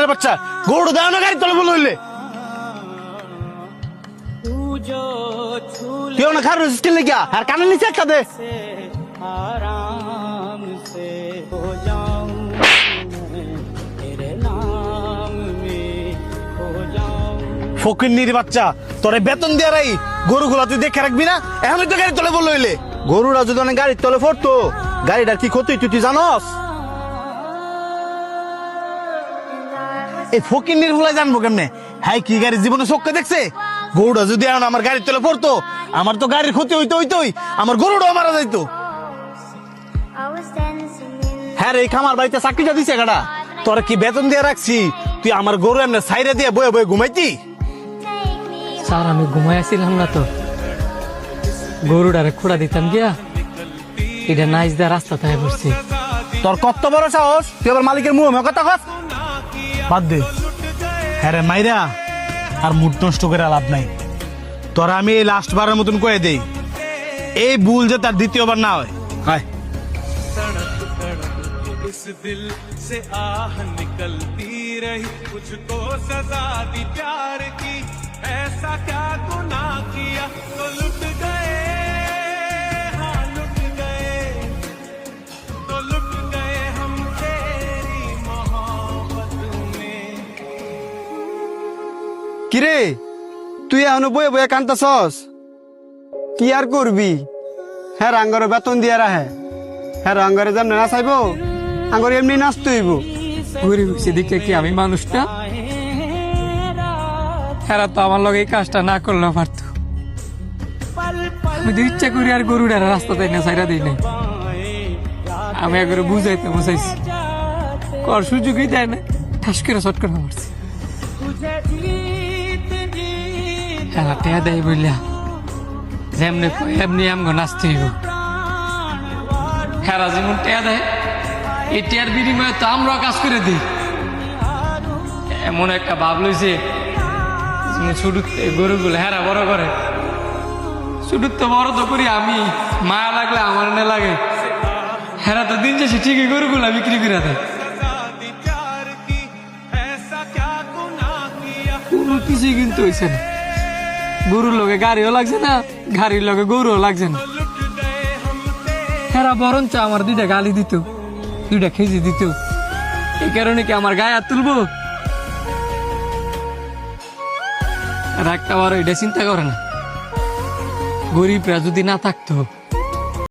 শয়তানের বাচ্চা, গরু দেও না গাড়ি তলে বলে হইলে কেউ না খার স্কিল লেগা আর কানে নিচে একটা দে। ফকিন্নির বাচ্চা, তোরে বেতন দেয়ারাই গরুগুলা তুই দেখে রাখবি না? এখনই তো গাড়ি তলে বলে হইলে। গরুরা যদি অনেক গাড়ির তলে পড়তো, গাড়িটার কি ক্ষতি তুই জানস? এই ফকিন্নির ফুলাই জানবো কেমনে? হ্যাঁ কি গাড়ি জীবনে চোখকে দেখছে? গরুটা যদি এখন আমার গাড়ির তলে পড়তো, আমার তো গাড়ির ক্ষতি হইতোই, আমার গরুটাও মারা যাইতো। হ্যাঁ রে, খামার বাড়িতে চাকরিটা দিছে গাড়া, তোর কি বেতন দিয়ে রাখছি? তুই আমার গরু এমনি সাইরে দিয়ে বয়ে বয়ে ঘুমাইতি? স্যার আমি ঘুমাইছিলাম না তো, গরুটারে খোড়া দিতাম গিয়া এটা নাইজ দেওয়া রাস্তা তাই পড়ছি। তোর কত বড় সাহস, তুই আবার মালিকের মুখ কথা কস? বাদ দে, হ্যাঁ রে মাইরা আর মুড নষ্ট করে লাভ নাই। তোরা আমি এই লাস্ট বারের মতন কয়ে দেই, এই ভুল যে তার দ্বিতীয়বার না হয়। হায় इस दिल से आह निकलती रही, मुझको सजा दी प्यार की, ऐसा क्या गुनाह किया तो लुट गए, हाँ लुट गए, तो लुट गए हम तेरी मोहब्बत में। কিরে তুই এখনো বয়ে বয়ে কান্তাছস? কি আর করবি? হ্যাঁ আঙ্গরে বেতন দিয়া রাহে, হ্যাঁ আঙ্গরে যেমন না চাইবো আঙ্গরে এমনি নাচতে হইব। গরিব হয়েছে দেখে কি আমি মানুষ না? এরা তো আমার লগে এই কাজটা না করলেও পারতো। আমি তো ইচ্ছা করি আর গরুটার রাস্তা তাই না সাইরা দিই নাই। আমি একবারে বুঝাইতে বসাইছি, কর সুযোগই দেয় না, ঠাস করে শট করে মারছি। হ্যাঁ টেয়া দেয় বললা যেমনি এমনি আমগো নাচতে হইব। হ্যাঁ যেমন টেয়া দেয়, এই টেয়ার বিনিময়ে তো আমরাও কাজ করে দিই। এমন একটা ভাব লইছে ছোট গরুগুলো হেরা বড় করে, ছোট তো বড় তো করি আমি, মায়া লাগলে আমার না লাগে। হেরা তো দিন যাচ্ছে ঠিকই গরুগুলা বিক্রি করে দেয়। কোনো কিছুই কিন্তু হয়েছে না, গরুর লগে গাড়িও লাগছে না, গাড়ির লগে গরুও লাগছে না। হেরা বরঞ্চ আমার দুইটা গালি দিত, দুইটা খেজি দিত। এই কারণে কি আমার গায়ে হাত তুলবো? আর একটা বড় এটা চিন্তা করে না, গরিবরা যদি না থাকতো